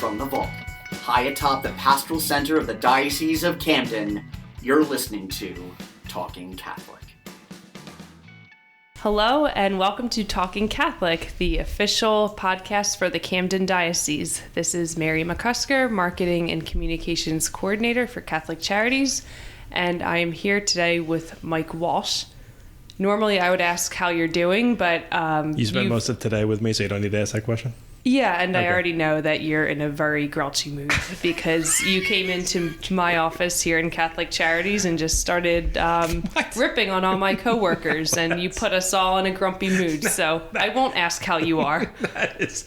from the vault, high atop the pastoral center of the Diocese of Camden, you're listening to Talking Catholic. Hello and welcome to Talking Catholic, the official podcast for the Camden Diocese. This is Mary McCusker, Marketing and Communications Coordinator for Catholic Charities, and I am here today with Mike Walsh. Normally I would ask how you're doing, but you spent most of today with me, so you don't need to ask that question? Yeah, and okay. I already know that you're in a very grouchy mood because you came into my office here in Catholic Charities and just started ripping on all my coworkers, and you put us all in a grumpy mood. So I won't ask how you are. That is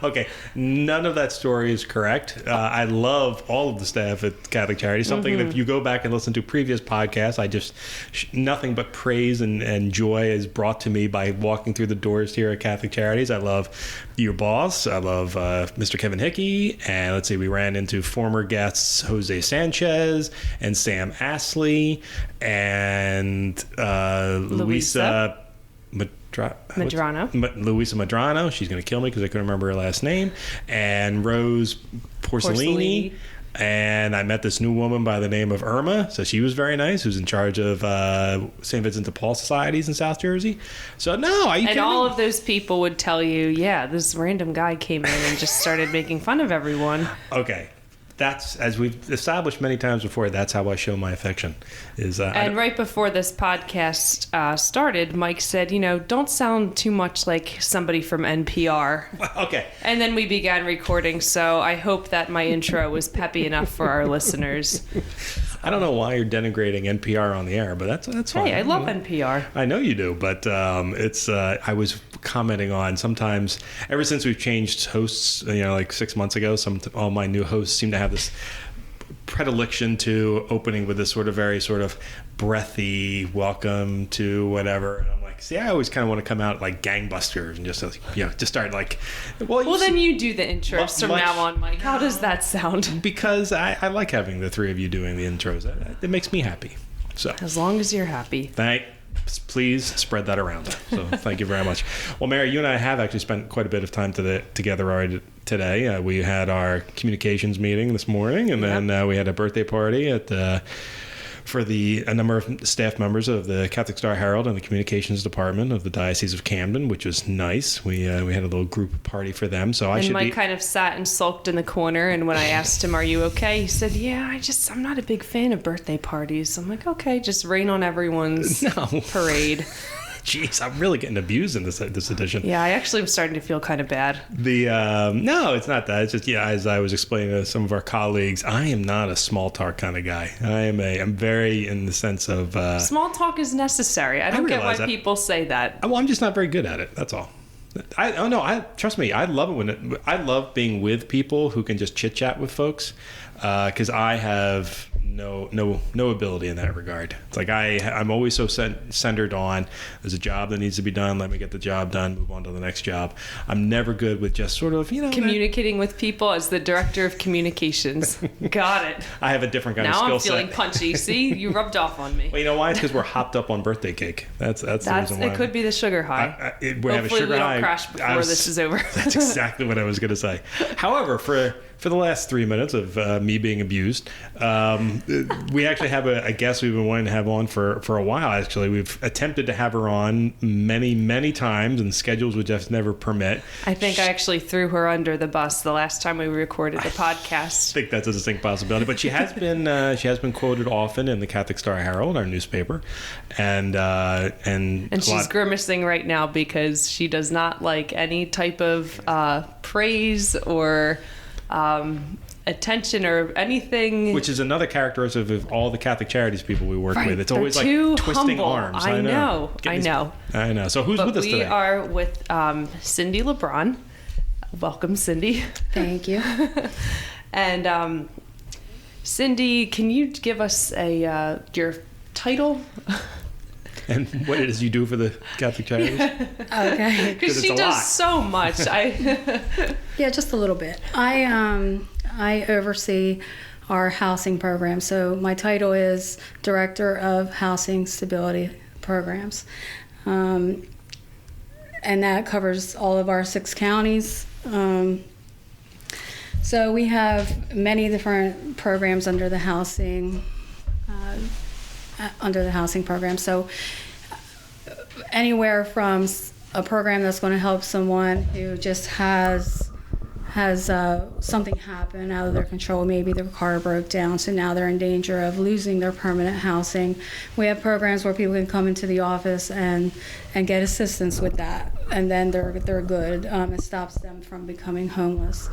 okay. None of that story is correct. I love all of the staff at Catholic Charities. Something that if you go back and listen to previous podcasts, I just nothing but praise and joy is brought to me by walking through the doors here at Catholic Charities. I love your boss. I love Mr. Kevin Hickey. And let's see, we ran into former guests Jose Sanchez and Sam Astley and Luisa Madrano. Luisa Madrano. She's going to kill me because I couldn't remember her last name. And Rose Porcellini. And I met this new woman by the name of Irma. So she was very nice, who's in charge of St. Vincent de Paul Societies in South Jersey. So no, are you kidding? And all of those people would tell you, yeah, this random guy came in and just started making fun of everyone. Okay. That's, as we've established many times before, that's how I show my affection. And right before this podcast started, Mike said, don't sound too much like somebody from NPR. Okay. And then we began recording, so I hope that my intro was peppy enough for our listeners. I don't know why you're denigrating NPR on the air, but that's fine. Hey, I love NPR. I know you do, but I was commenting on sometimes, ever since we've changed hosts, like 6 months ago, all my new hosts seem to have this predilection to opening with this sort of very sort of breathy welcome to whatever. And I'm like, see, I always kind of want to come out like gangbusters and just start like, well, then you do the intros from now on, Mike. How does that sound? Because I like having the three of you doing the intros. It makes me happy. So as long as you're happy. Please spread that around. So thank you very much. Well, Mary, you and I have actually spent quite a bit of time together already today. We had our communications meeting this morning, and then we had a birthday party for a number of staff members of the Catholic Star Herald and the communications department of the Diocese of Camden, which was nice. We had a little group party for them. So Mike kind of sat and sulked in the corner, and when I asked him, "Are you okay?" he said, "Yeah, I'm not a big fan of birthday parties." I'm like, "Okay, just rain on everyone's parade." Jeez, I'm really getting abused in this edition. Yeah, I actually was starting to feel kind of bad. No, it's not that. It's just, as I was explaining to some of our colleagues, I am not a small talk kind of guy. I'm very in the sense of... small talk is necessary. I don't get why people say that. Well, I'm just not very good at it. That's all. Trust me, I love it I love being with people who can just chit chat with folks, because I have no ability in that regard. It's like I'm always so centered on there's a job that needs to be done, let me get the job done, move on to the next job. I'm never good with just sort of communicating with people as the director of communications. Got it. I have a different kind of skill set. Now I'm feeling punchy. See, you rubbed off on me. Well, you know why? It's because we're hopped up on birthday cake. That's the reason why. It could be the sugar high. We have a sugar high. Crash before this is over. That's exactly what I was going to say. However, for the last 3 minutes of me being abused, we actually have a guest we've been wanting to have on for a while. Actually, we've attempted to have her on many times, and schedules would just never permit. I think I actually threw her under the bus the last time we recorded the podcast. I think that's a distinct possibility, but she has been quoted often in the Catholic Star Herald, our newspaper, and she's grimacing right now because she does not like any type of praise or attention or anything. Which is another characteristic of all the Catholic Charities people we work with. It's They're always like twisting humble. arms. I know. So who's with us today? We are with Cynthia Lebron. Welcome, Cindy. Thank you. And Cindy, can you give us your title? And what it is you do for the Catholic Charities? Okay. Because she does so much. Yeah, just a little bit. I oversee our housing program. So my title is Director of Housing Stability Programs. And that covers all of our 6 counties. So we have many different programs under the housing program. So anywhere from a program that's going to help someone who just has something happen out of their control. Maybe their car broke down, so now they're in danger of losing their permanent housing. We have programs where people can come into the office and get assistance with that, and then they're good. It stops them from becoming homeless.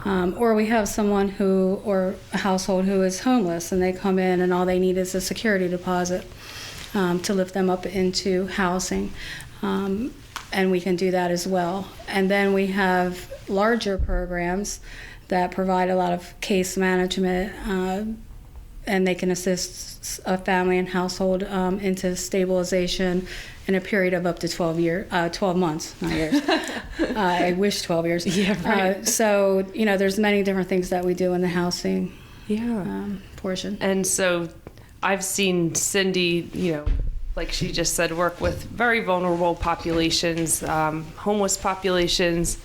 Or we have someone or a household who is homeless, and they come in and all they need is a security deposit to lift them up into housing. And we can do that as well. And then we have larger programs that provide a lot of case management, and they can assist a family and household into stabilization in a period of up to 12 months, not years. I wish 12 years. Yeah, right. So, there's many different things that we do in the housing portion. And so I've seen Cindy, like she just said, work with very vulnerable populations, homeless populations.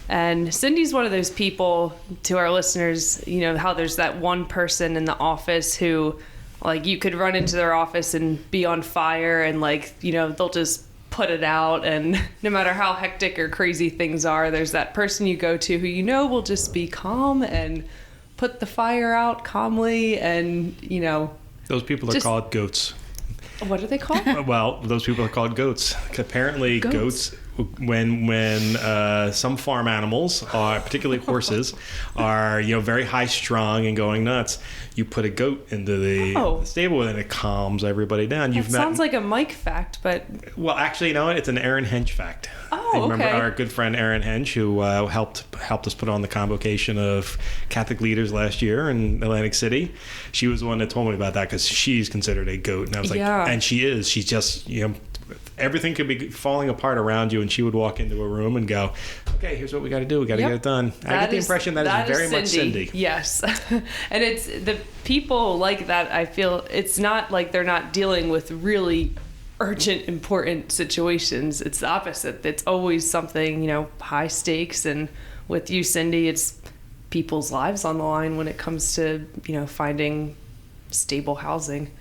And Cindy's one of those people, to our listeners, how there's that one person in the office who, like, you could run into their office and be on fire and, they'll just put it out. And no matter how hectic or crazy things are, there's that person you go to who will just be calm and put the fire out calmly. And, Those people are called goats. What are they called? Well, those people are called goats. Apparently, goats when some farm animals, particularly horses, are very high strung and going nuts, you put a goat into the stable and it calms everybody down. That sounds like a Mike fact, but well, actually, it's an Aaron Hench fact. Oh, remember okay. our good friend Aaron Hench, who helped us put on the convocation of Catholic leaders last year in Atlantic City. She was the one that told me about that because she's considered a goat, and I was like, and she is. She's just everything could be falling apart around you, and she would walk into a room and go, okay, here's what we got to do. We got to get it done. I get the impression that is very much Cindy. Yes. And it's the people like that. I feel it's not like they're not dealing with really urgent, important situations. It's the opposite. It's always something, high stakes. And with you, Cindy, it's people's lives on the line when it comes to, finding stable housing.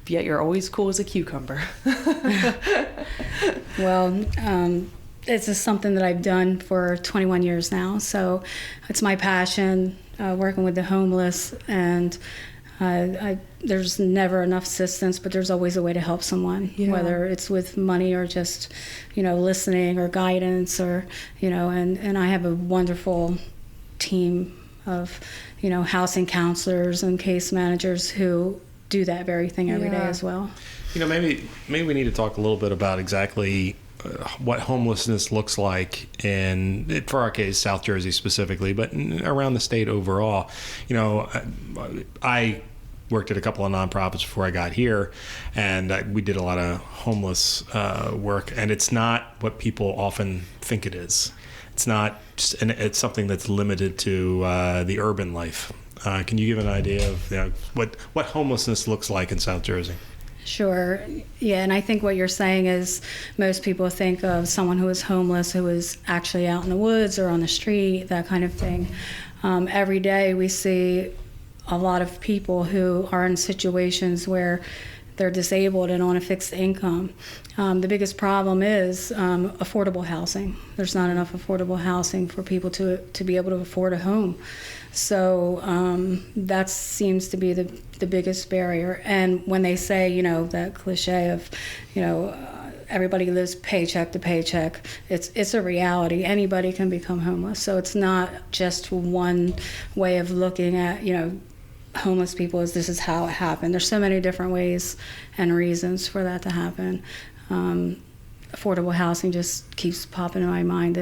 Yet you're always cool as a cucumber. Well, it's just something that I've done for 21 years now. So it's my passion, working with the homeless, and there's never enough assistance, but there's always a way to help someone, whether it's with money or just, listening or guidance or, and I have a wonderful team of, housing counselors and case managers who do that very thing every day as well. Maybe we need to talk a little bit about exactly what homelessness looks like for our case, South Jersey specifically, but around the state overall. I worked at a couple of nonprofits before I got here, and we did a lot of homeless work, and it's not what people often think it is. It's not just, and it's something that's limited to the urban life. Can you give an idea of what homelessness looks like in South Jersey? Sure. Yeah, and I think what you're saying is most people think of someone who is homeless who is actually out in the woods or on the street, that kind of thing. Every day we see a lot of people who are in situations where they're disabled and on a fixed income. The biggest problem is affordable housing. There's not enough affordable housing for people to be able to afford a home. So that seems to be the biggest barrier. And when they say, that cliche of, everybody lives paycheck to paycheck, it's a reality. Anybody can become homeless. So it's not just one way of looking at, homeless people as this is how it happened. There's so many different ways and reasons for that to happen. Affordable housing just keeps popping in my mind.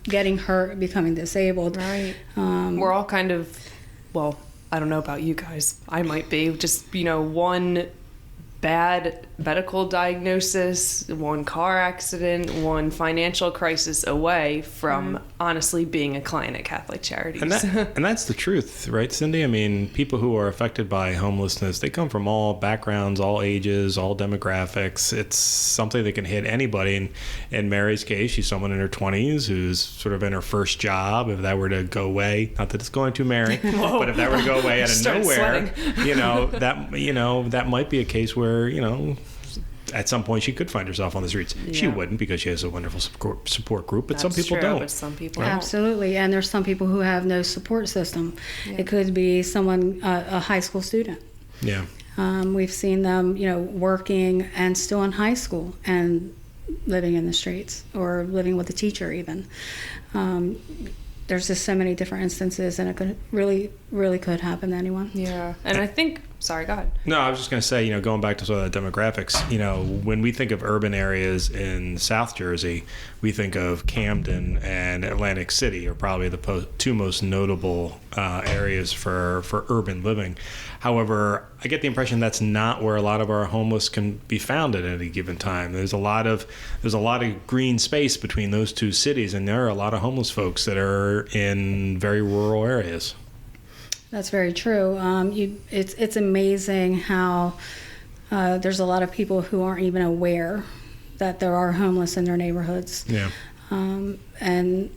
Getting hurt, becoming disabled. Right. We're all kind of, well, I don't know about you guys. I might be just, one bad medical diagnosis, one car accident, one financial crisis away from honestly being a client at Catholic Charities. And that's the truth, right, Cindy? I mean, people who are affected by homelessness, they come from all backgrounds, all ages, all demographics. It's something that can hit anybody. And in Mary's case, she's someone in her 20s who's sort of in her first job. If that were to go away, not that it's going to, Mary, but if that were to go away out of nowhere, that might be a case where, at some point she could find herself on the streets. Yeah. She wouldn't, because she has a wonderful support group, but some people don't. But some people Absolutely. And there's some people who have no support system. Yeah. It could be someone, a high school student. Yeah. We've seen them, working and still in high school and living in the streets, or living with a teacher even. There's just so many different instances, and it could really could happen to anyone. Yeah. And I think, sorry, go ahead. No, I was just going to say, going back to sort of the demographics, when we think of urban areas in South Jersey, we think of Camden and Atlantic City are probably the two most notable areas for urban living. However, I get the impression that's not where a lot of our homeless can be found at any given time. There's a lot of green space between those two cities, and there are a lot of homeless folks that are in very rural areas. That's very true. It's amazing how there's a lot of people who aren't even aware that there are homeless in their neighborhoods. Yeah. And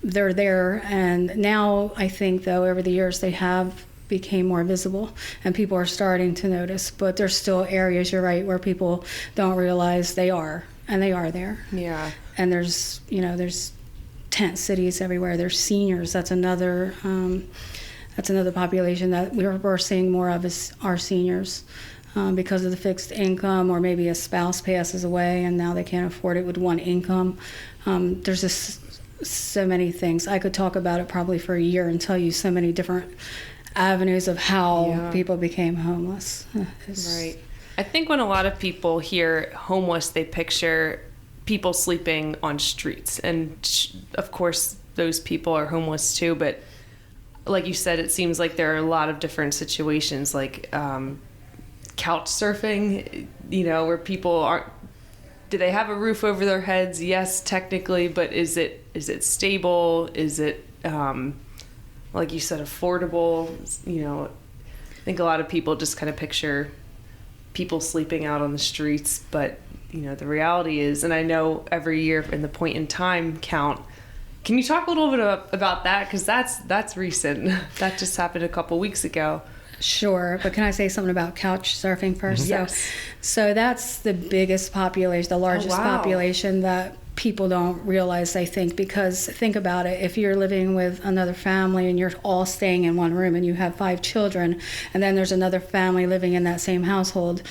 they're there. And now I think, though, over the years they have became more visible, and people are starting to notice. But there's still areas, you're right, where people don't realize they are, and they are there. Yeah. And there's tent cities everywhere. There's seniors. That's another population that we're seeing more of, is our seniors, because of the fixed income, or maybe a spouse passes away and now they can't afford it with one income. There's just so many things. I could talk about it probably for a year and tell you so many different avenues of how people became homeless. Right. I think when a lot of people hear homeless, they picture people sleeping on streets. And of course, those people are homeless too, but like you said, it seems like there are a lot of different situations, like couch surfing, where people aren't. Do they have a roof over their heads? Yes, technically, but is it stable? Is it, like you said, affordable? I think a lot of people just kind of picture people sleeping out on the streets, but the reality is, and I know every year in the point in time count. Can you talk a little bit about that? Because that's recent. That just happened a couple weeks ago. Sure, but can I say something about couch surfing first? Mm-hmm. Yes. So that's the biggest population, the largest population that people don't realize, I think, because think about it. If you're living with another family and you're all staying in one room and you have 5 children, and then there's another family living in that same household,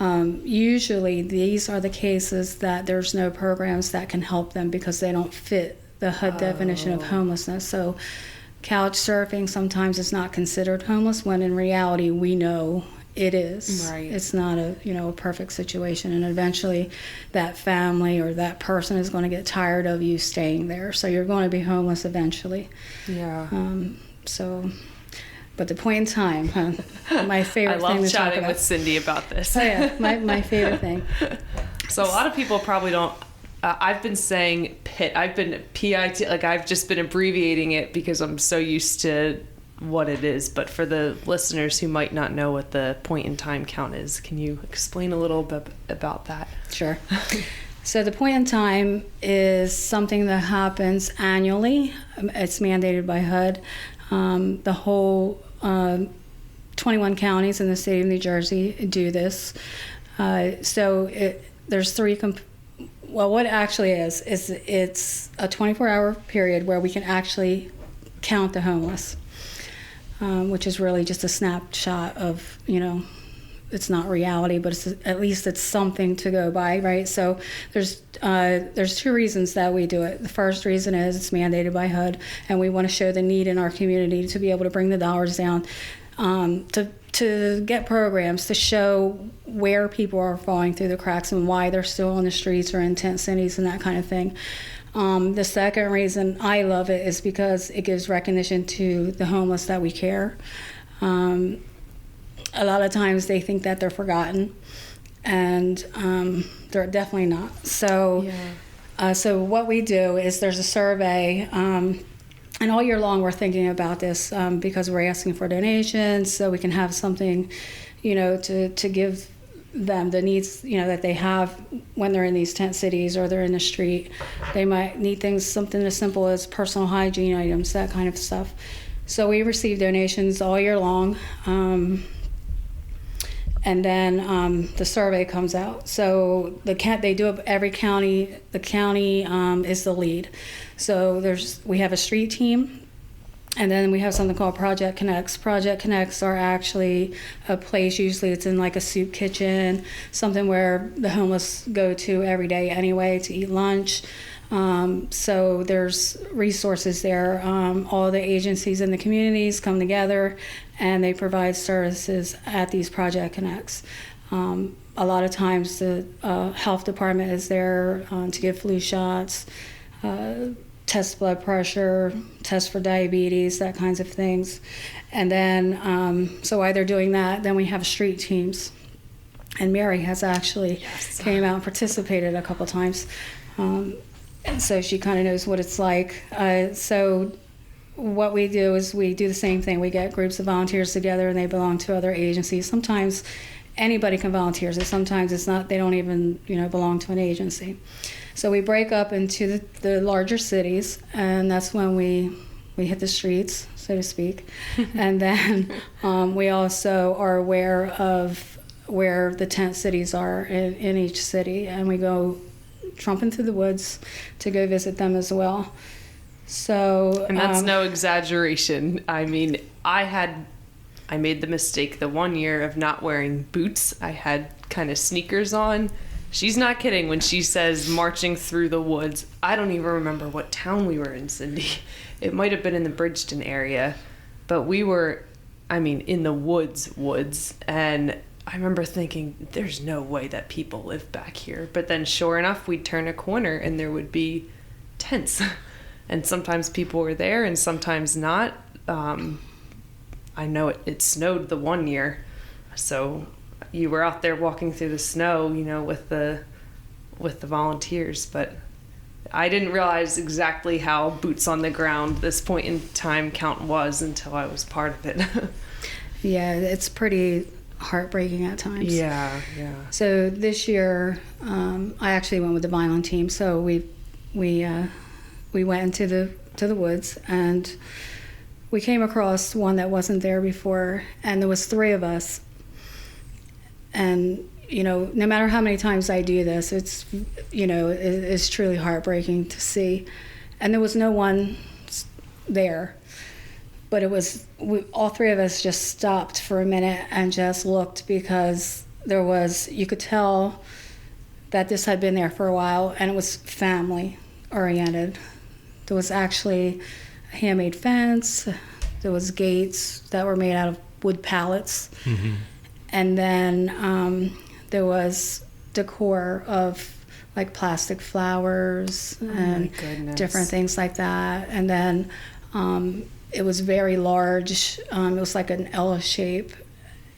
usually these are the cases that there's no programs that can help them because they don't fit the HUD definition of homelessness. So couch surfing sometimes is not considered homeless, when in reality we know it is. Right. It's not a perfect situation, and eventually that family or that person is going to get tired of you staying there. So you're going to be homeless eventually. Yeah. But the point in time, my favorite thing to talk about. I love chatting with Cindy about this. Oh yeah, my favorite thing. So a lot of people probably don't. I've been saying PIT. I've been PIT. Like, I've just been abbreviating it because I'm so used to what it is. But for the listeners who might not know what the point in time count is, can you explain a little bit about that? Sure. So the point in time is something that happens annually. It's mandated by HUD. The whole 21 counties in the state of New Jersey do this. There's 3 Well, what it actually is it's a 24-hour period where we can actually count the homeless, which is really just a snapshot of, it's not reality, but at least it's something to go by, right? So there's 2 reasons that we do it. The first reason is it's mandated by HUD, and we want to show the need in our community to be able to bring the dollars down, to get programs to show where people are falling through the cracks and why they're still on the streets or in tent cities and that kind of thing. The second reason I love it is because it gives recognition to the homeless that we care. A lot of times they think that they're forgotten, and they're definitely not. So, so what we do is there's a survey, and all year long we're thinking about this because we're asking for donations so we can have something, to give them the needs, that they have when they're in these tent cities or they're in the street. They might need things, something as simple as personal hygiene items, that kind of stuff. So we receive donations all year long. And then the survey comes out. So they do it every county. The county is the lead. So we have a street team, and then we have something called Project Connects. Project Connects are actually a place, usually it's in like a soup kitchen, something where the homeless go to every day anyway to eat lunch. So there's resources there. All the agencies in the communities come together and they provide services at these Project Connects. A lot of times the health department is there to give flu shots, test blood pressure, test for diabetes, that kinds of things. And then, so while they're doing that, then we have street teams. And Mary has actually came out and participated a couple times. And so she kind of knows what it's like. So what we do is we do the same thing. We get groups of volunteers together and they belong to other agencies. Sometimes anybody can volunteer. So sometimes it's not, they don't even, belong to an agency. So we break up into the larger cities, and that's when we hit the streets, so to speak. And then we also are aware of where the tent cities are in each city, and we go trumping through the woods to go visit them as well. So, and that's no exaggeration. I mean, I made the mistake the one year of not wearing boots. I had kind of sneakers on. She's not kidding when she says marching through the woods. I don't even remember what town we were in, Cindy. It might have been in the Bridgeton area, but we were, in the woods. And I remember thinking, there's no way that people live back here. But then sure enough, we'd turn a corner and there would be tents. And sometimes people were there and sometimes not. I know it snowed the one year. So you were out there walking through the snow, with the volunteers. But I didn't realize exactly how boots on the ground this point in time count was until I was part of it. Yeah, it's pretty heartbreaking at times. Yeah. So this year, I actually went with the violin team. So we went into the woods, and we came across one that wasn't there before, and there was 3 of us. And no matter how many times I do this, it's it's truly heartbreaking to see. And there was no one there, but all 3 of us just stopped for a minute and just looked, because you could tell that this had been there for a while, and it was family oriented. There was actually a handmade fence. There was gates that were made out of wood pallets. Mm-hmm. And then there was decor of like plastic flowers and different things like that. And then it was very large. It was like an L shape.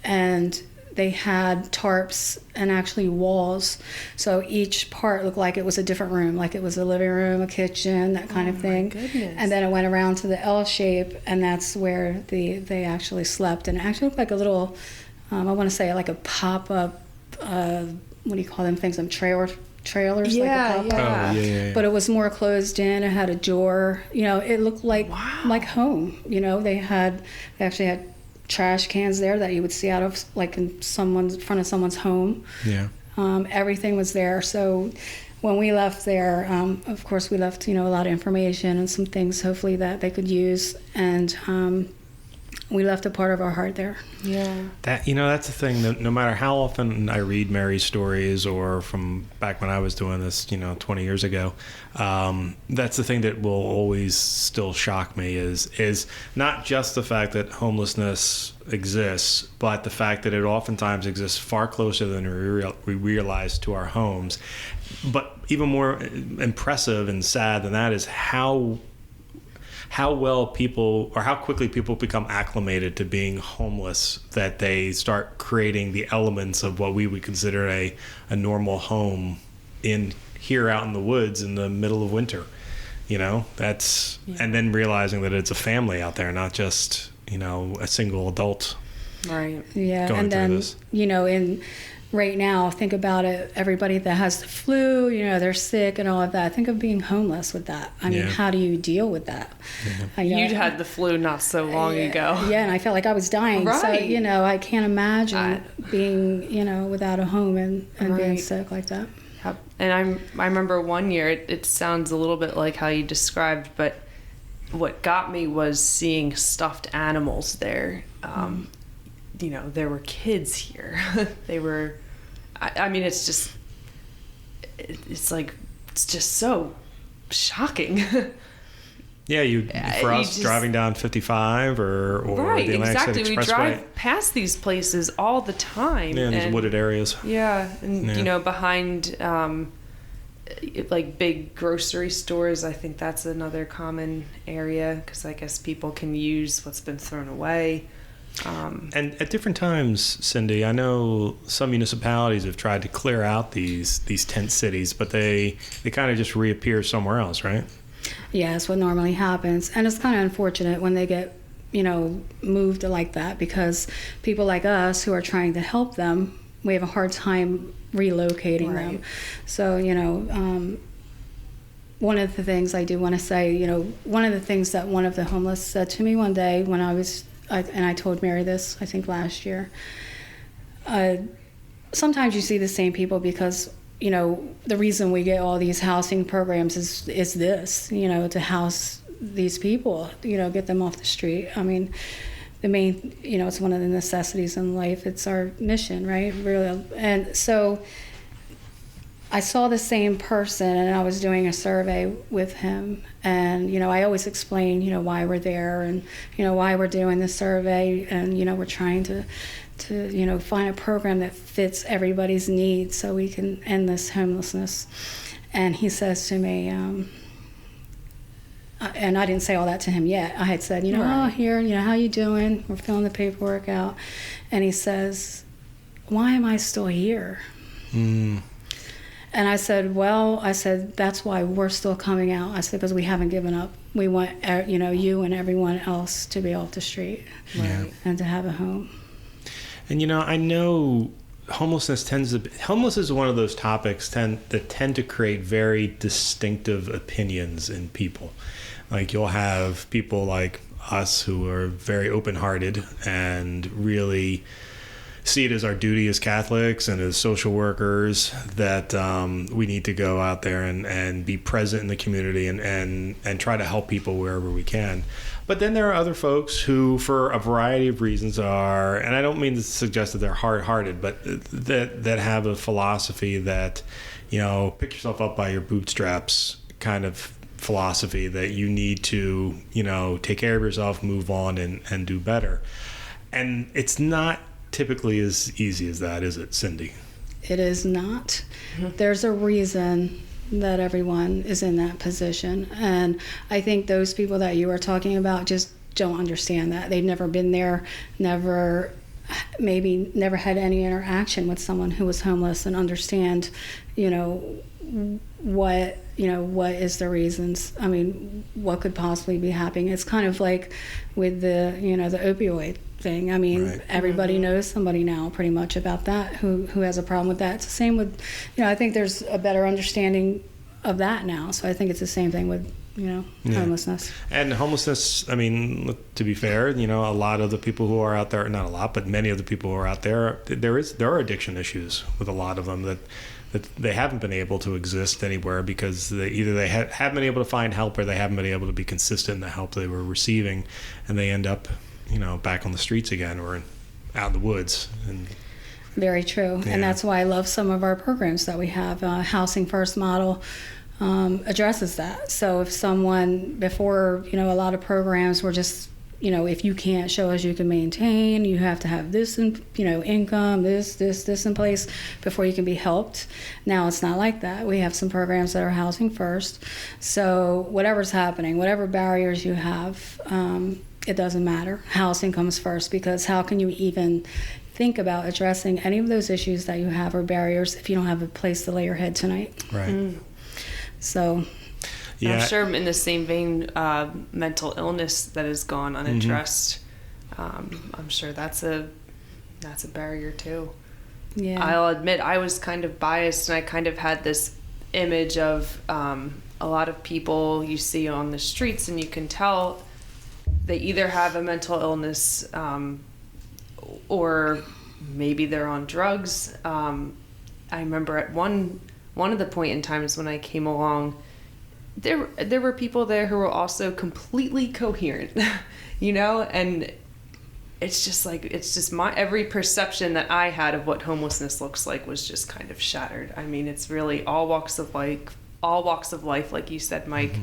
And they had tarps and actually walls. So each part looked like it was a different room, like it was a living room, a kitchen, that kind of thing. Goodness. And then it went around to the L shape, and that's where they actually slept. And it actually looked like a little, I want to say like a pop-up, what do you call them things? Trailers. Yeah, like a pop-up. Yeah. But it was more closed in. It had a door. It looked like home. They actually had trash cans there that you would see out of like in front of someone's home. Yeah. Everything was there. So when we left there, of course we left a lot of information and some things hopefully that they could use, and we left a part of our heart there. Yeah. That's the thing. No matter how often I read Mary's stories, or from back when I was doing this, 20 years ago, that's the thing that will always still shock me is not just the fact that homelessness exists, but the fact that it oftentimes exists far closer than we realize to our homes. But even more impressive and sad than that is how how well people, or how quickly people become acclimated to being homeless, that they start creating the elements of what we would consider a normal home in here out in the woods in the middle of winter. That's, and then realizing that it's a family out there, not just, a single adult. Right. Yeah. Going And through then, this. Right now, think about it. Everybody that has the flu, they're sick and all of that. Think of being homeless with that. I mean, how do you deal with that? You'd had the flu not so long ago. Yeah, and I felt like I was dying. Right. So, I can't imagine being, without a home and being sick like that. Yep. And I remember one year, it sounds a little bit like how you described, but what got me was seeing stuffed animals there. There were kids here. They were, I mean, it's just so shocking. Yeah, for us driving down 55 or right, the Atlantic exactly. City We Expressway. drive past these places all the time. Yeah, these wooded areas. Yeah, and behind like big grocery stores, I think that's another common area because I guess people can use what's been thrown away. And at different times, Cindy, I know some municipalities have tried to clear out these tent cities, but they kind of just reappear somewhere else, right? Yeah, that's what normally happens. And it's kind of unfortunate when they get, moved like that because people like us who are trying to help them, we have a hard time relocating them. So, one of the things I do want to say, one of the things that one of the homeless said to me one day when I told Mary this, I think last year. Sometimes you see the same people because, the reason we get all these housing programs is this, to house these people, get them off the street. I mean, the main, it's one of the necessities in life. It's our mission, right? Really. And so I saw the same person and I was doing a survey with him. And, I always explain, why we're there and, why we're doing the survey. And, we're trying to find a program that fits everybody's needs so we can end this homelessness. And he says to me, and I didn't say all that to him yet. I had said, here, how you doing? We're filling the paperwork out. And he says, why am I still here? And I said, that's why we're still coming out. I said, because we haven't given up. We want, you and everyone else to be off the street and to have a home. And, I know homelessness is one of those topics that tend to create very distinctive opinions in people. Like you'll have people like us who are very open-hearted and really see it as our duty as Catholics and as social workers that we need to go out there and be present in the community and try to help people wherever we can. But then there are other folks who, for a variety of reasons, are, and I don't mean to suggest that they're hard-hearted, but that have a philosophy that, pick yourself up by your bootstraps kind of philosophy that you need to, take care of yourself, move on, and do better. And it's not typically as easy as that, is it, Cindy? It is not. There's a reason that everyone is in that position. And I think those people that you are talking about just don't understand that. They've never been there, never had any interaction with someone who was homeless and understand, what is the reasons. I mean, what could possibly be happening? It's kind of like with the opioid thing. I mean, everybody knows somebody now pretty much about that who has a problem with that. It's the same with, I think there's a better understanding of that now. So I think it's the same thing with, homelessness. And homelessness, I mean, to be fair, a lot of the people who are out there, not a lot, but many of the people who are out there, there are addiction issues with a lot of them that they haven't been able to exist anywhere because they haven't been able to find help or they haven't been able to be consistent in the help they were receiving, and they end up back on the streets again or out in the woods. And very true. Yeah. And that's why I love some of our programs that we have. Housing First model addresses that. So if someone, before, a lot of programs were just, if you can't show us you can maintain, you have to have this, income, this in place before you can be helped. Now it's not like that. We have some programs that are housing first. So whatever's happening, whatever barriers you have, it doesn't matter. Housing comes first, because how can you even think about addressing any of those issues that you have or barriers if you don't have a place to lay your head tonight? Right. So... Yeah. I'm sure in the same vein, mental illness that has gone unaddressed. I'm sure that's a barrier too. Yeah. I'll admit I was kind of biased, and I kind of had this image of a lot of people you see on the streets, and you can tell they either have a mental illness or maybe they're on drugs. I remember at one of the point in times when I came along, there were people there who were also completely coherent, and it's just my every perception that I had of what homelessness looks like was just kind of shattered. I mean, it's really all walks of life, like you said, Mike.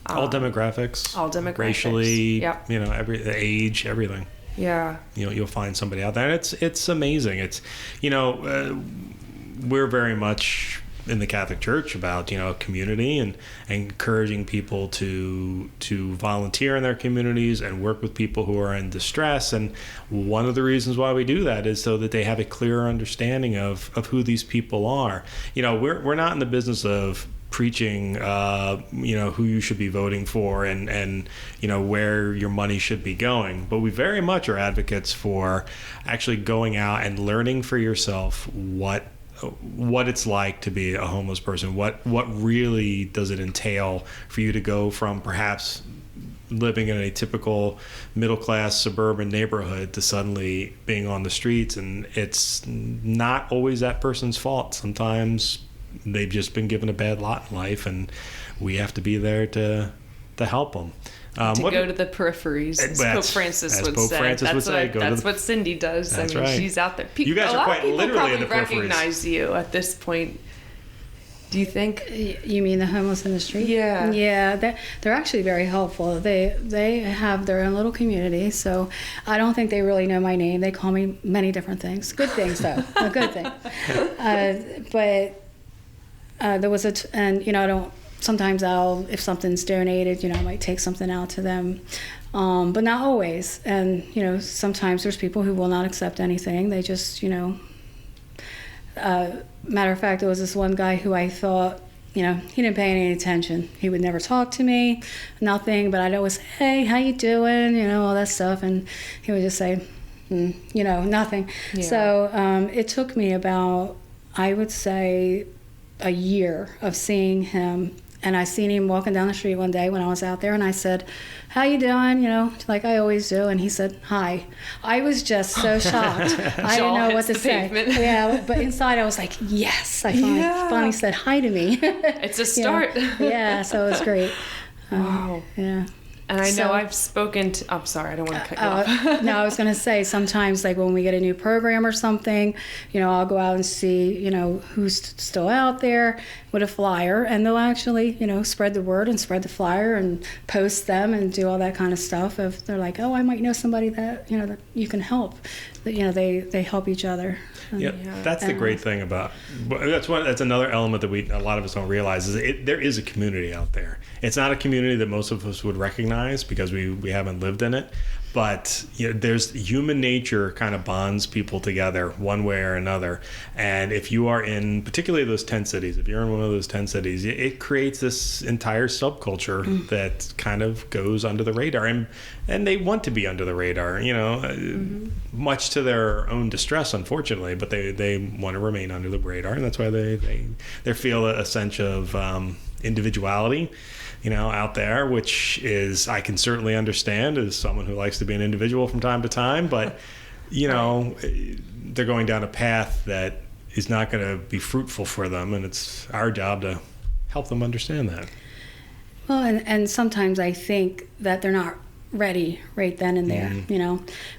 All demographics, racially, yep. Every age, everything. Yeah. You'll find somebody out there, and it's amazing. It's we're very much in the Catholic Church about community and encouraging people to volunteer in their communities and work with people who are in distress. And one of the reasons why we do that is so that they have a clearer understanding of who these people are. We're not in the business of preaching who you should be voting for and where your money should be going, but we very much are advocates for actually going out and learning for yourself what it's like to be a homeless person. What really does it entail for you to go from perhaps living in a typical middle-class suburban neighborhood to suddenly being on the streets? And it's not always that person's fault. Sometimes they've just been given a bad lot in life, and we have to be there to help them. Go to the peripheries, as Pope Francis would say. That's what Cindy does. That's right. She's out there. You guys are quite literally in the peripheries. Recognize you at this point. Do you think? You mean the homeless in the street? Yeah. Yeah, they're actually very helpful. They have their own little community, so I don't think they really know my name. They call me many different things. Good things, though. A good thing. But there was I don't. Sometimes if something's donated, I might take something out to them, but not always. And, sometimes there's people who will not accept anything. They just, matter of fact, there was this one guy who I thought, he didn't pay any attention. He would never talk to me, nothing, but I'd always say, hey, how you doing? All that stuff. And he would just say, nothing. Yeah. So it took me about, I would say, a year of seeing him. And I seen him walking down the street one day when I was out there, and I said, how you doing? Like I always do. And he said, hi. I was just so shocked. I didn't know what to say. Yeah, but inside I was like, yes. I finally said hi to me. It's a start. Yeah, so it was great. Wow. Yeah. And I know I've spoken to... I'm sorry, I don't want to cut you off. No, I was going to say, sometimes, like, when we get a new program or something, I'll go out and see, who's still out there with a flyer, and they'll actually, spread the word and spread the flyer and post them and do all that kind of stuff. If they're like, oh, I might know somebody that, that you can help. They help each other. Yeah, that's the great thing about that's another element that a lot of us don't realize is there is a community out there. It's not a community that most of us would recognize because we haven't lived in it, but there's human nature kind of bonds people together one way or another. And if you are in particularly those 10 cities, if you're in one of those 10 cities, it creates this entire subculture that kind of goes under the radar, and they want to be under the radar, much to their own distress, unfortunately, but they want to remain under the radar, and that's why they feel a sense of individuality, out there, which is, I can certainly understand as someone who likes to be an individual from time to time, but they're going down a path that is not going to be fruitful for them, and it's our job to help them understand that. Well, and sometimes I think that they're not ready right then and there.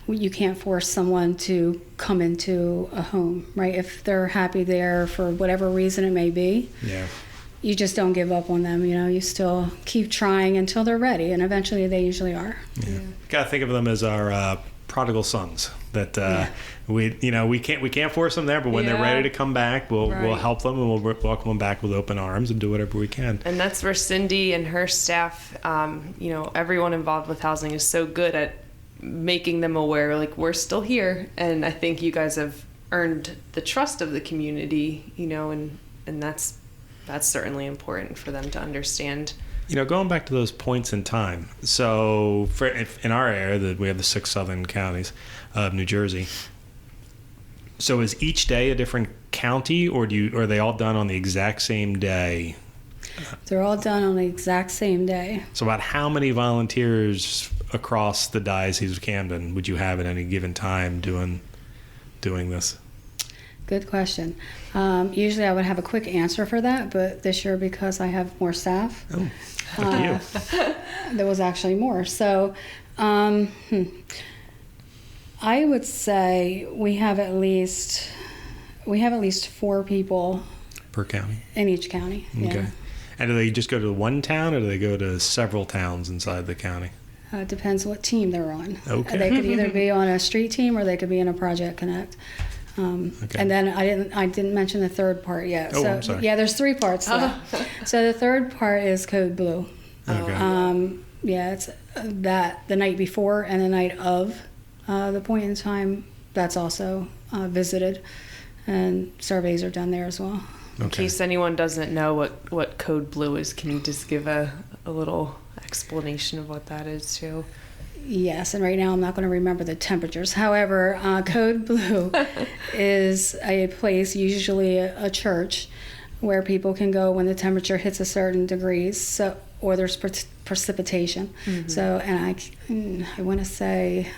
You can't force someone to come into a home, right? If they're happy there for whatever reason it may be. you just don't give up on them. You still keep trying until they're ready, and eventually they usually are. Yeah. Gotta think of them as our prodigal sons. That we can't force them there, but when they're ready to come back, we'll help them and we'll welcome them back with open arms and do whatever we can. And that's where Cindy and her staff, everyone involved with housing is so good at making them aware, like, we're still here. And I think you guys have earned the trust of the community, and that's certainly important for them to understand. Going back to those points in time. So in our area, we have the 6 southern counties of New Jersey. So is each day a different county, or are they all done on the exact same day? They're all done on the exact same day. So about how many volunteers across the Diocese of Camden would you have at any given time doing this? Good question. Usually I would have a quick answer for that, but this year, because I have more staff, there was actually more. So I would say we have at least 4 people per county in each county. Okay. Yeah. And do they just go to one town, or do they go to several towns inside the county? It depends what team they're on. Okay. They could either be on a street team or they could be in a Project Connect. Okay. And then I didn't mention the third part yet. Oh, So I'm sorry. yeah, there's 3 parts. So the third part is Code Blue. Okay. It's the night before and the night of the point in time. That's also visited, and surveys are done there as well. In case anyone doesn't know what Code Blue is, can you just give a little explanation of what that is too? Yes, and right now I'm not going to remember the temperatures. However, Code Blue is a place, usually a church, where people can go when the temperature hits a certain degrees, or there's precipitation. Mm-hmm. So, and I want to say,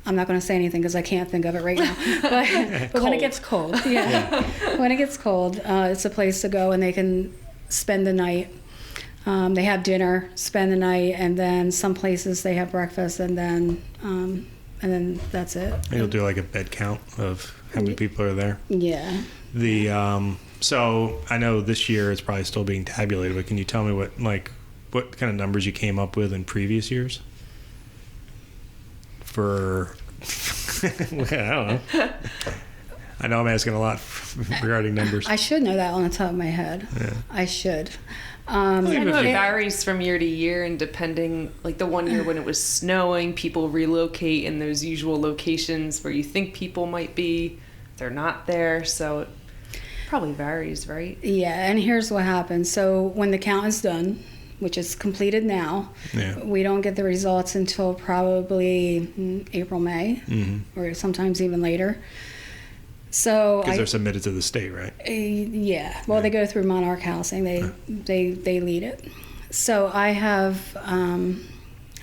I'm not going to say anything because I can't think of it right now. But when it gets cold, when it gets cold, it's a place to go, and they can spend the night. They have dinner, spend the night, and then some places they have breakfast, and then that's it. And you'll do like a bed count of how many people are there. Yeah. So I know this year it's probably still being tabulated, but can you tell me what kind of numbers you came up with in previous years? For I don't know. I know I'm asking a lot regarding numbers. I should know that on the top of my head. Yeah. I should. I know it varies from year to year, and depending, like the one year when it was snowing, people relocate in those usual locations where you think people might be. They're not there, so it probably varies, right? Yeah, and here's what happens. So when the count is done, which is completed now, we don't get the results until probably April, May, or sometimes even later. So because they're submitted to the state, right? They go through Monarch Housing. They lead it. So I have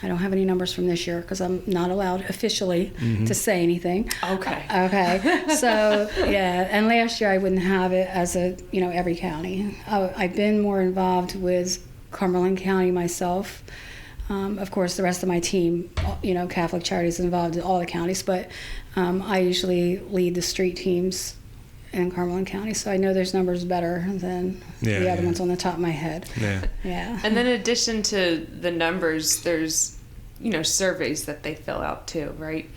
I don't have any numbers from this year because I'm not allowed officially to say anything. Okay. So and last year I wouldn't have it as every county. I've been more involved with Cumberland County myself. Of course, the rest of my team, Catholic Charities, is involved in all the counties, but I usually lead the street teams in Cumberland County, so I know there's numbers better than the other ones on the top of my head. Yeah. And then in addition to the numbers, there's, surveys that they fill out too, right?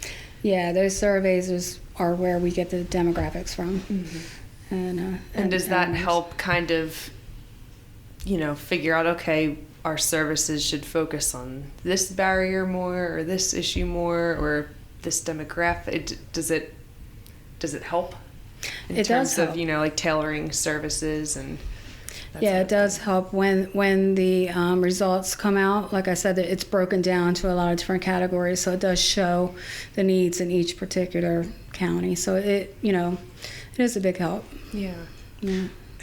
Yeah, those surveys are where we get the demographics from. Mm-hmm. And does that help kind of, figure out, okay, our services should focus on this barrier more, or this issue more, or this demographic? Does it help in terms of like tailoring services and? It does help when the results come out. Like I said, it's broken down to a lot of different categories, so it does show the needs in each particular county. So it is a big help. Yeah.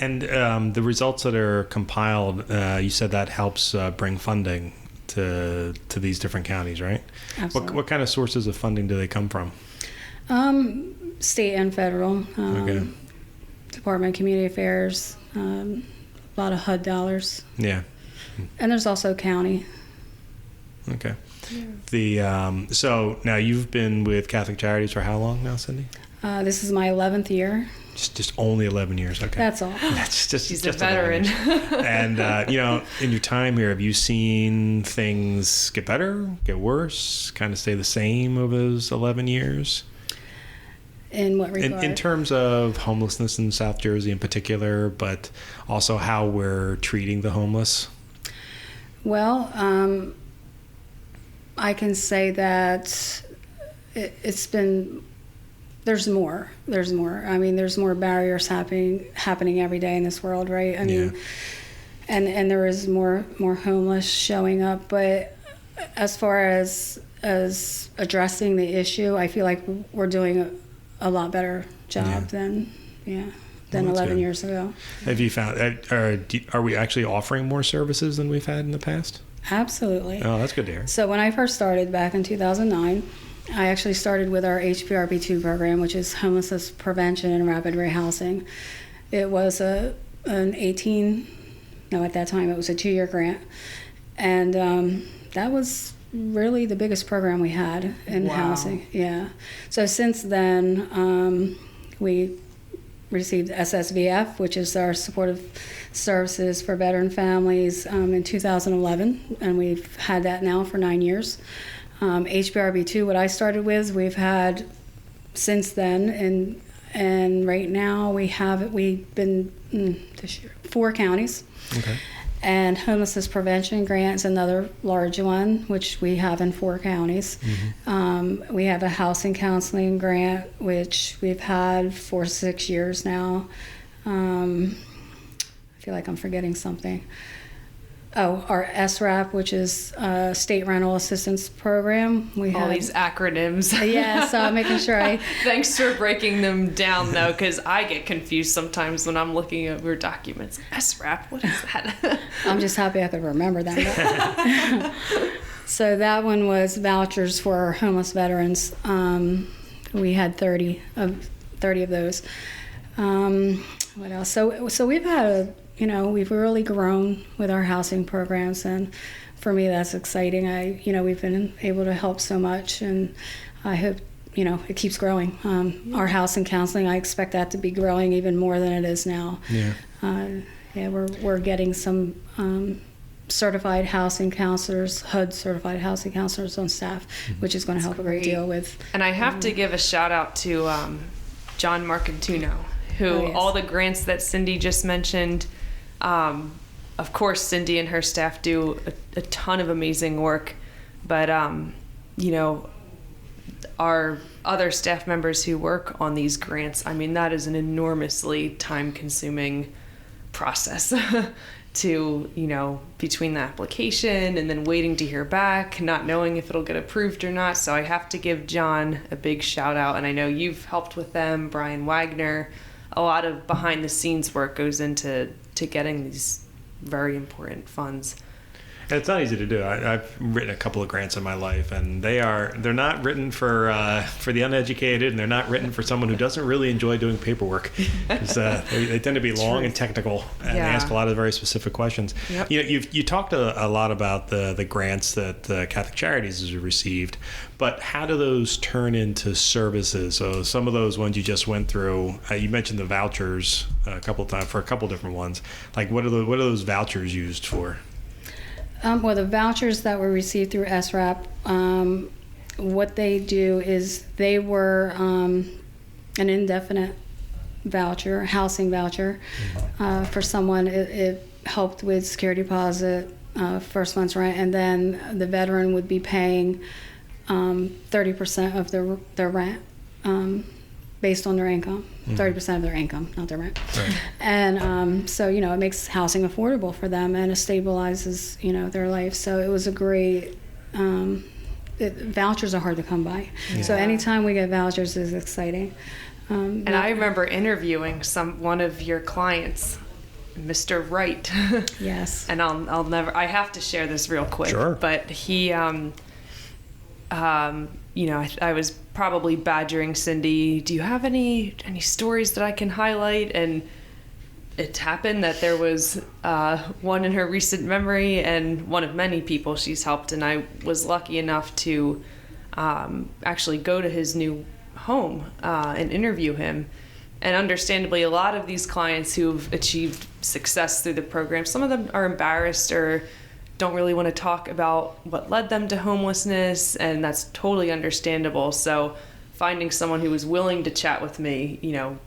And the results that are compiled, you said that helps bring funding to these different counties, right? Absolutely. What kind of sources of funding do they come from? State and federal. Department of Community Affairs. A lot of HUD dollars. Yeah. And there's also county. Okay. Yeah. So now you've been with Catholic Charities for how long now, Cindy? This is my 11th year. Just only 11 years. Okay. That's all. That's just She's just a veteran. And in your time here, have you seen things get better, get worse, kind of stay the same over those 11 years? In what regard? In terms of homelessness in South Jersey in particular, but also how we're treating the homeless. Well, I can say that it's been. There's more. I mean, there's more barriers happening every day in this world, right? I mean, and there is more homeless showing up. But as far as addressing the issue, I feel like we're doing a lot better job than 11 good. years ago. Have you found? Are we actually offering more services than we've had in the past? Absolutely. Oh, that's good to hear. So when I first started back in 2009. I actually started with our HPRB2 program, which is homelessness prevention and rapid rehousing. It was at that time it was a 2-year grant. And that was really the biggest program we had in housing. Yeah. So since then, we received SSVF, which is our supportive services for veteran families, in 2011. And we've had that now for 9 years. HPRB2, what I started with, we've had since then, and right now we've been this year 4 counties. Okay. And homelessness prevention grants, another large one, which we have in 4 counties. Mm-hmm. We have a housing counseling grant, which we've had for 6 years now. I feel like I'm forgetting something. Oh, our SRAP, which is State Rental Assistance Program. We All have these acronyms. Yeah, so I'm making sure I... Thanks for breaking them down, though, because I get confused sometimes when I'm looking over documents. SRAP, what is that? I'm just happy I could remember that. So that one was vouchers for our homeless veterans. We had 30 of those. What else? So we've had we've really grown with our housing programs, and for me that's exciting. We've been able to help so much, and I hope it keeps growing. Our housing counseling, I expect that to be growing even more than it is now. We're getting some certified housing counselors, HUD certified housing counselors on staff, which is going to help a great deal with. And I have to give a shout out to John Marcantuno, who all the grants that Cindy just mentioned. Of course, Cindy and her staff do a ton of amazing work, but our other staff members who work on these grants, I mean, that is an enormously time-consuming process to, between the application and then waiting to hear back, not knowing if it'll get approved or not. So I have to give John a big shout out, and I know you've helped with them, Brian Wagner. A lot of behind-the-scenes work goes into getting these very important funds. And it's not easy to do. I've written a couple of grants in my life, and they're not written for the uneducated, and they're not written for someone who doesn't really enjoy doing paperwork. They tend to be long and technical, and they ask a lot of very specific questions. Yep. You talked a lot about the grants that Catholic Charities has received, but how do those turn into services? So some of those ones you just went through, you mentioned the vouchers a couple of times for a couple different ones. Like what are those vouchers used for? Well, the vouchers that were received through SRAP, what they do is they were an indefinite voucher, housing voucher, for someone. It helped with security deposit, first month's rent, and then the veteran would be paying 30% of their rent based on their income, 30% of their income, not their rent. Right. And so, it makes housing affordable for them, and it stabilizes, their life. So it was a great, vouchers are hard to come by. Yeah. So anytime we get vouchers is exciting. And I remember interviewing one of your clients, Mr. Wright. Yes. And I have to share this real quick. Sure. But he, I was probably badgering Cindy, do you have any stories that I can highlight? And it happened that there was one in her recent memory, and one of many people she's helped, and I was lucky enough to actually go to his new home and interview him. And understandably, a lot of these clients who've achieved success through the program, some of them are embarrassed or don't really want to talk about what led them to homelessness, and that's totally understandable. So finding someone who was willing to chat with me,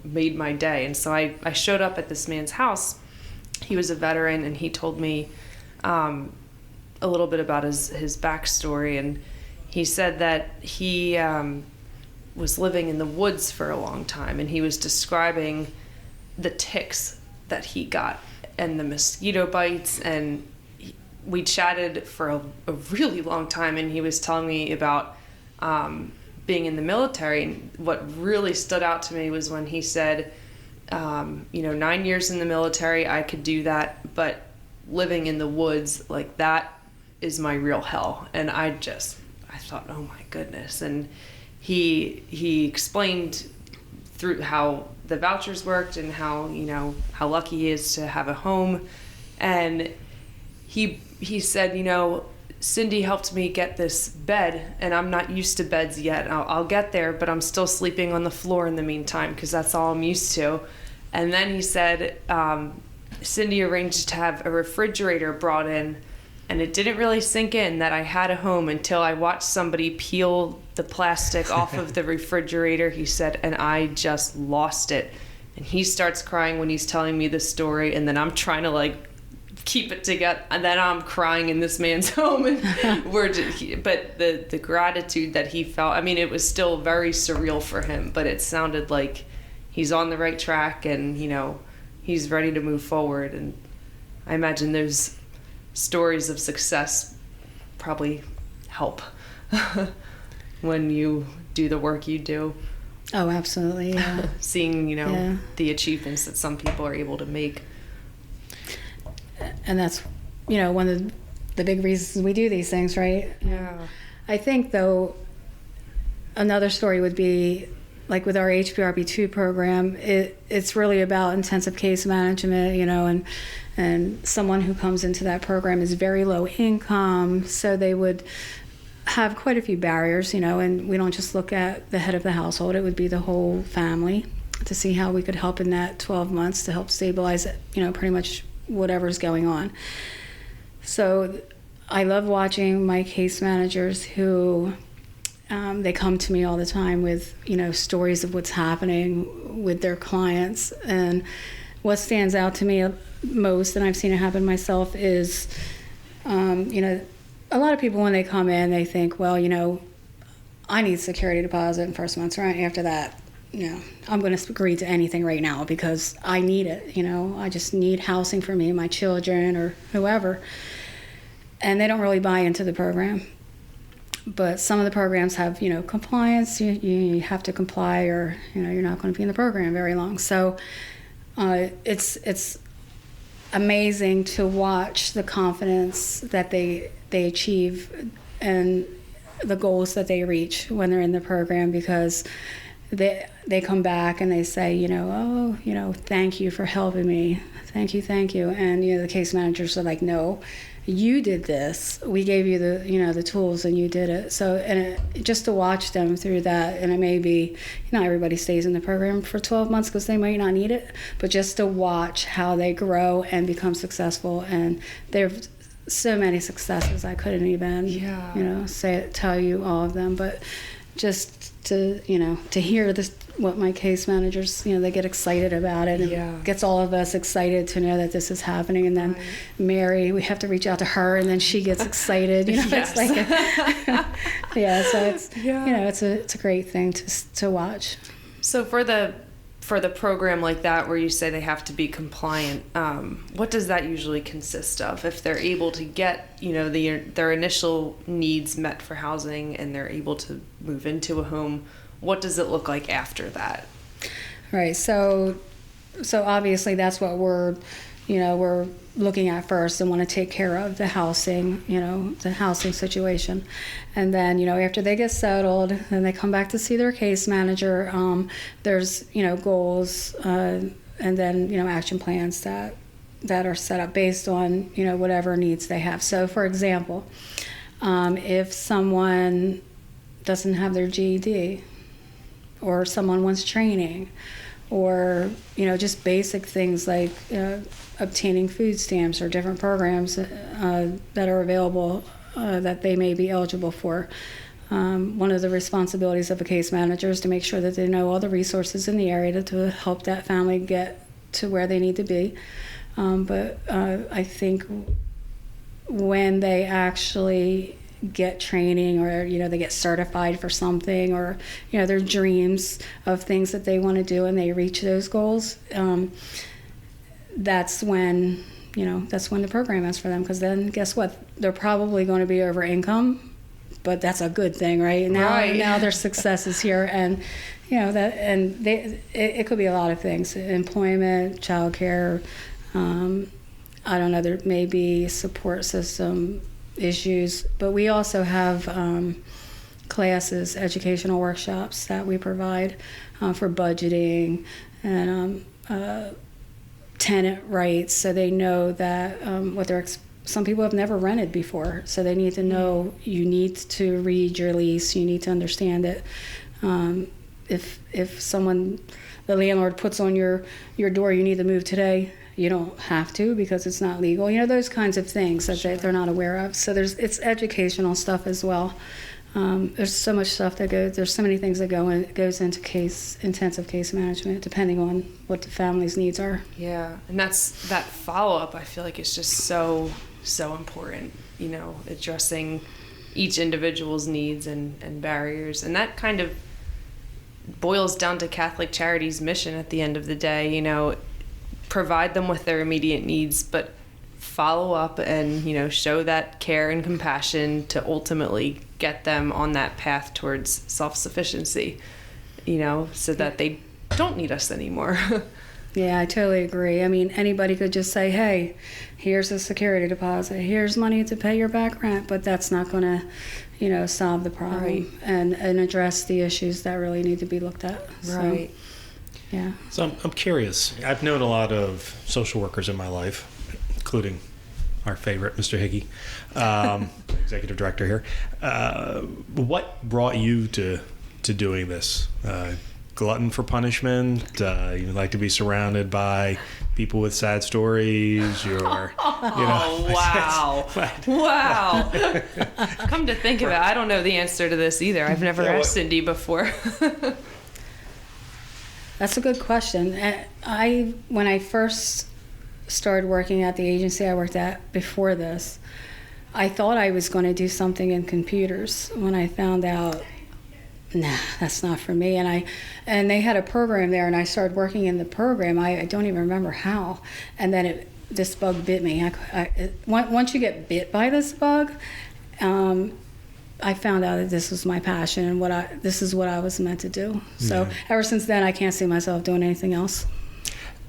made my day. And so I showed up at this man's house. He was a veteran, and he told me a little bit about his backstory. And he said that he was living in the woods for a long time, and he was describing the ticks that he got and the mosquito bites, and we chatted for a really long time, and he was telling me about being in the military. And what really stood out to me was when he said, 9 years in the military, I could do that, but living in the woods, like, that is my real hell. And I thought, oh my goodness. And he explained through how the vouchers worked and how lucky he is to have a home. And he said, Cindy helped me get this bed, and I'm not used to beds yet. I'll get there, but I'm still sleeping on the floor in the meantime because that's all I'm used to. And then he said, Cindy arranged to have a refrigerator brought in, and it didn't really sink in that I had a home until I watched somebody peel the plastic off of the refrigerator, he said, and I just lost it. And he starts crying when he's telling me this story, and then I'm trying to keep it together, and then I'm crying in this man's home, and but the gratitude that he felt, it was still very surreal for him, but it sounded like he's on the right track, and he's ready to move forward. And I imagine those stories of success probably help when you do the work you do. Oh, absolutely. Yeah. Seeing the achievements that some people are able to make. And that's, one of the big reasons we do these things, right? Yeah. I think, though, another story would be, like with our HPRB2 program, it's really about intensive case management, and someone who comes into that program is very low income, so they would have quite a few barriers, and we don't just look at the head of the household, it would be the whole family to see how we could help in that 12 months to help stabilize, pretty much whatever's going on. So I love watching my case managers who they come to me all the time with stories of what's happening with their clients. And what stands out to me most, and I've seen it happen myself, is a lot of people, when they come in, they think, well, I need security deposit and first month's rent. After that, I'm going to agree to anything right now because I need it. I just need housing for me and my children or whoever. And they don't really buy into the program. But some of the programs have, compliance. You have to comply, or you're not going to be in the program very long. So it's amazing to watch the confidence that they achieve and the goals that they reach when they're in the program, because they come back and they say, thank you for helping me. Thank you. And, the case managers are like, no, you did this. We gave you the tools and you did it. So, and just to watch them through that, and it may be, everybody stays in the program for 12 months because they might not need it, but just to watch how they grow and become successful. And there's so many successes, I couldn't even, tell you all of them, but just to hear this, what my case managers, they get excited about it, and it gets all of us excited to know that this is happening. And then Mary, we have to reach out to her, and then she gets excited. It's like, so it's a great thing to watch. So for the program like that, where you say they have to be compliant, what does that usually consist of? If they're able to get, their initial needs met for housing and they're able to move into a home, what does it look like after that? Right. So obviously that's what we're looking at first, and want to take care of the housing, the housing situation. And then, after they get settled, then they come back to see their case manager. There's, goals, and then, action plans that are set up based on, whatever needs they have. So, for example, if someone doesn't have their GED, or someone wants training, or just basic things like obtaining food stamps or different programs that are available that they may be eligible for. One of the responsibilities of a case manager is to make sure that they know all the resources in the area to help that family get to where they need to be. But I think when they actually get training, or they get certified for something, or their dreams of things that they want to do and they reach those goals, that's when the program is for them, because then guess what, they're probably going to be over income, but that's a good thing, right? Now their success is here, and it could be a lot of things: employment, childcare, I don't know, there may be support system issues, but we also have classes, educational workshops that we provide for budgeting and tenant rights, so they know that what they're some people have never rented before, so they need to know you need to read your lease, you need to understand it. If the landlord puts on your door, you need to move today, you don't have to, because it's not legal. Those kinds of things that they're not aware of. So it's educational stuff as well. There's so much stuff there's so many things that goes into intensive case management, depending on what the family's needs are. Yeah, and that follow-up, I feel like, is just so important, addressing each individual's needs and barriers. And that kind of boils down to Catholic Charities' mission at the end of the day, provide them with their immediate needs, but follow up and, show that care and compassion to ultimately get them on that path towards self-sufficiency, so that they don't need us anymore. Yeah, I totally agree. I mean, anybody could just say, hey, here's a security deposit, here's money to pay your back rent, but that's not going to, solve the problem, right, and address the issues that really need to be looked at. Right. So, yeah. So I'm curious. I've known a lot of social workers in my life, including our favorite, Mr. Hickey, executive director here. What brought you to doing this? Glutton for punishment? You like to be surrounded by people with sad stories? Wow. Wow. Come to think of it, I don't know the answer to this either. I've never asked Cindy before. That's a good question. When I first started working at the agency I worked at before this, I thought I was going to do something in computers. When I found out, nah, that's not for me. And they had a program there, and I started working in the program. I don't even remember how. And then this bug bit me. Once you get bit by this bug, I found out that this was my passion and this is what I was meant to do. So ever since then, I can't see myself doing anything else.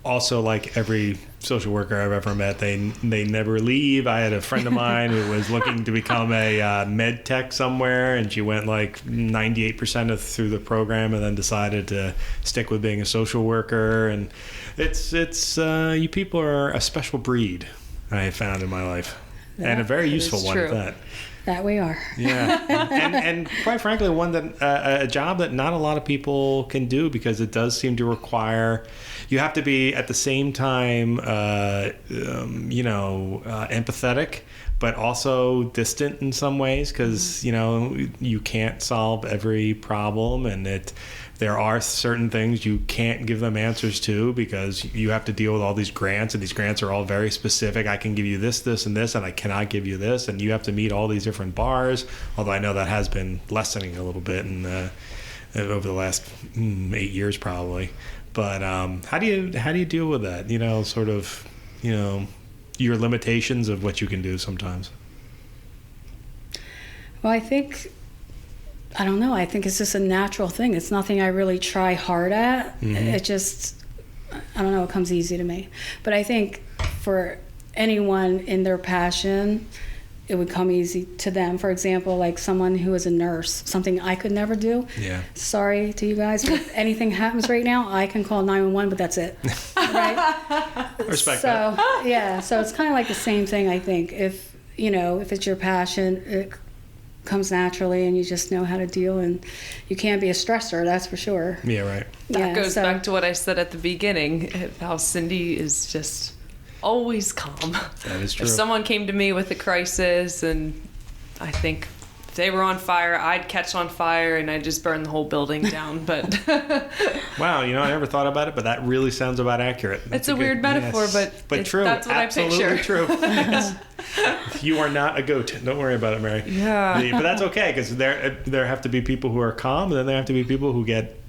Also, like every social worker I've ever met, they never leave. I had a friend of mine who was looking to become a med tech somewhere, and she went like 98% through the program, and then decided to stick with being a social worker. And it's you people are a special breed I have found in my life, and a very useful one at that. That we are. Yeah, and quite frankly, one that a job that not a lot of people can do, because it does seem to require you have to be at the same time, empathetic, but also distant in some ways, because you can't solve every problem, and there are certain things you can't give them answers to, because you have to deal with all these grants, and these grants are all very specific. I can give you this, this, and this, and I cannot give you this, and you have to meet all these different bars. Although I know that has been lessening a little bit over the last 8 years probably. But how do you deal with that? Your limitations of what you can do sometimes. Well, I don't know. I think it's just a natural thing. It's nothing I really try hard at. Mm-hmm. It just, I don't know, it comes easy to me. But I think for anyone in their passion, it would come easy to them. For example, like someone who is a nurse, something I could never do. Yeah. Sorry to you guys, but if anything happens right now, I can call 911, but that's it. Right? Respect that. Yeah, so it's kind of like the same thing, I think. If it's your passion, comes naturally, and you just know how to deal, and you can't be a stressor, that's for sure. Yeah, right. That goes back to what I said at the beginning, how Cindy is just always calm. That is true. If someone came to me with a crisis, and I think if they were on fire, I'd catch on fire and I'd just burn the whole building down. But wow, I never thought about it, but that really sounds about accurate. It's a weird metaphor, but true. That's what Absolutely I picture. True. Yes. You are not a goat. Don't worry about it, Mary. Yeah. But that's okay, because there have to be people who are calm, and then there have to be people who get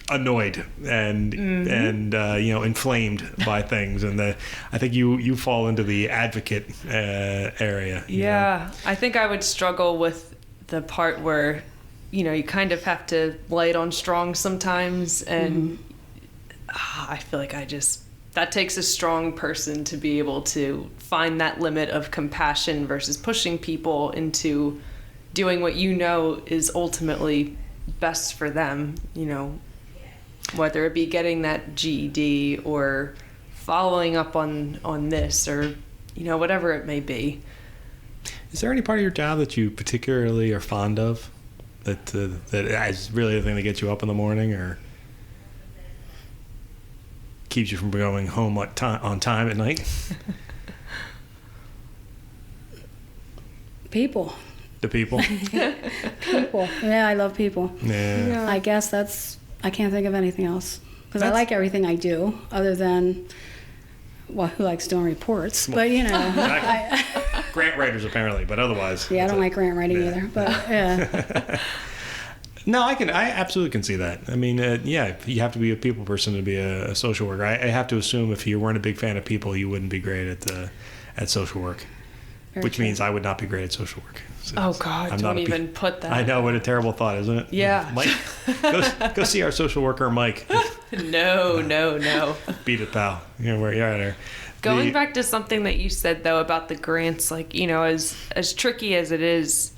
annoyed and inflamed by things, and I think you fall into the advocate area. Yeah, I think I would struggle with the part where you kind of have to lay it on strong sometimes, and I feel like that takes a strong person to be able to find that limit of compassion versus pushing people into doing what is ultimately best for them, whether it be getting that GED or following up on this, or whatever it may be. Is there any part of your job that you particularly are fond of, that is really the thing that gets you up in the morning, or keeps you from going home on time at night? People. The people. People. Yeah, I love people. Yeah. I guess I can't think of anything else, because I like everything I do, other than, who likes doing reports? But grant writers apparently, but otherwise. Yeah, I don't like grant writing either. But yeah. No, I absolutely can see that. I mean, you have to be a people person to be a social worker. I have to assume if you weren't a big fan of people, you wouldn't be great at social work. Which means I would not be great at social work. So oh God! Don't even put that. I know, what a terrible thought, isn't it? Yeah. Mike, go see our social worker, Mike. No. Beat it, pal. Where you're at there. Going back to something that you said though about the grants, as tricky as it is,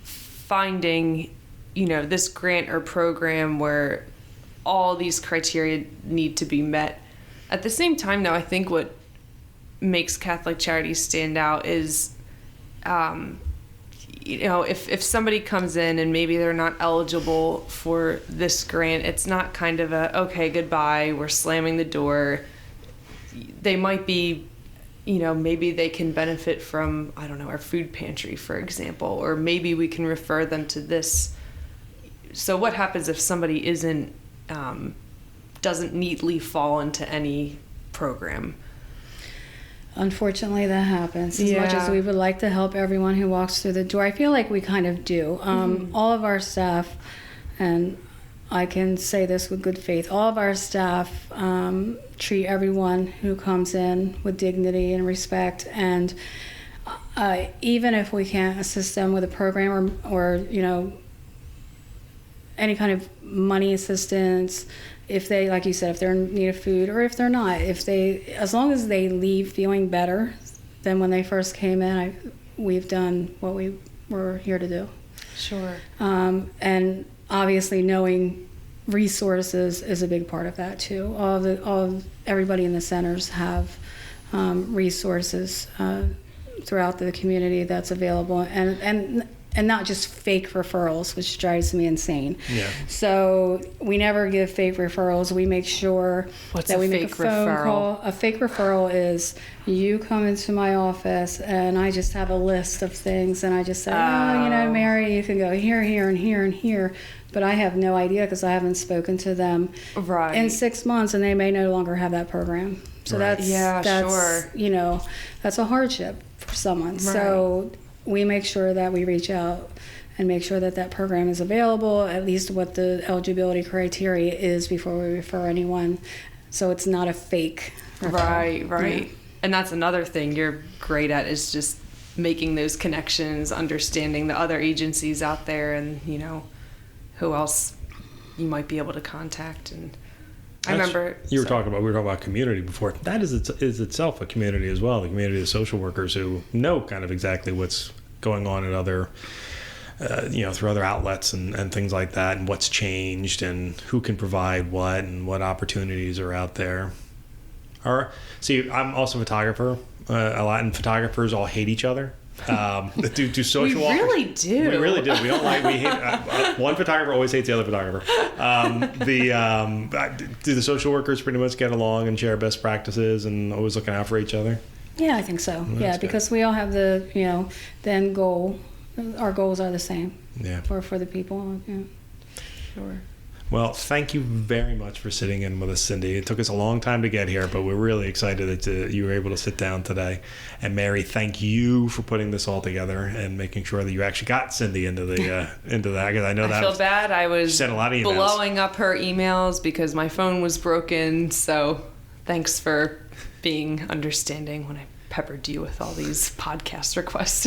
finding, this grant or program where all these criteria need to be met. At the same time, though, I think what makes Catholic Charities stand out is, if somebody comes in and maybe they're not eligible for this grant, it's not kind of okay, goodbye, we're slamming the door. They might be, maybe they can benefit from, I don't know, our food pantry, for example, or maybe we can refer them to this. So what happens if somebody doesn't neatly fall into any program? Unfortunately, that happens. As much as we would like to help everyone who walks through the door, I feel like we kind of do. All of our staff, and I can say this with good faith, all of our staff treat everyone who comes in with dignity and respect. And even if we can't assist them with a program or any kind of money assistance, if they, like you said, if they're in need of food, or if they're not, as long as they leave feeling better than when they first came in, we've done what we were here to do. Sure. And obviously knowing resources is a big part of that too. Everybody in the centers have resources throughout the community that's available, and not just fake referrals, which drives me insane. Yeah. So we never give fake referrals. We make sure that we make a phone call. A fake referral is you come into my office and I just have a list of things, and I just say, Mary, you can go here, here, and here, and here. But I have no idea because I haven't spoken to them in 6 months, and they may no longer have that program. So that's sure. That's a hardship for someone. Right. So we make sure that we reach out and make sure that program is available, at least what the eligibility criteria is before we refer anyone. So it's not a fake referral. Right. Yeah. And that's another thing you're great at, is just making those connections, understanding the other agencies out there, and, who else you might be able to contact. And I remember we were talking about community before. That is itself a community as well. The community of social workers who know kind of exactly what's going on at other, through other outlets and things like that, and what's changed and who can provide what and what opportunities are out there. I'm also a photographer a lot, and photographers all hate each other. Do social We walkers. really do. We really do. We don't like. We hate. One photographer always hates the other photographer. Do the social workers pretty much get along and share best practices and always looking out for each other? Yeah, I think so. Well, yeah, that's good. because we all have the the end goal. Our goals are the same. Yeah. For the people. Yeah. Sure. Well, thank you very much for sitting in with us, Cindy. It took us a long time to get here, but we're really excited that you were able to sit down today. And Mary, thank you for putting this all together and making sure that you actually got Cindy into that. Because I know I that feel bad. I was sent a lot of emails. blowing up her emails because my phone was broken. So thanks for being understanding when I peppered you with all these podcast requests.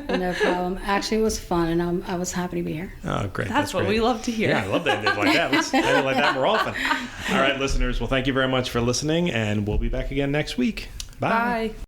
No problem. Actually, it was fun, and I was happy to be here. Oh, great. That's what great. we love to hear. Yeah, I love that. Like that. Let's end it like that more often. All right, listeners. Well, thank you very much for listening, and we'll be back again next week. Bye. Bye.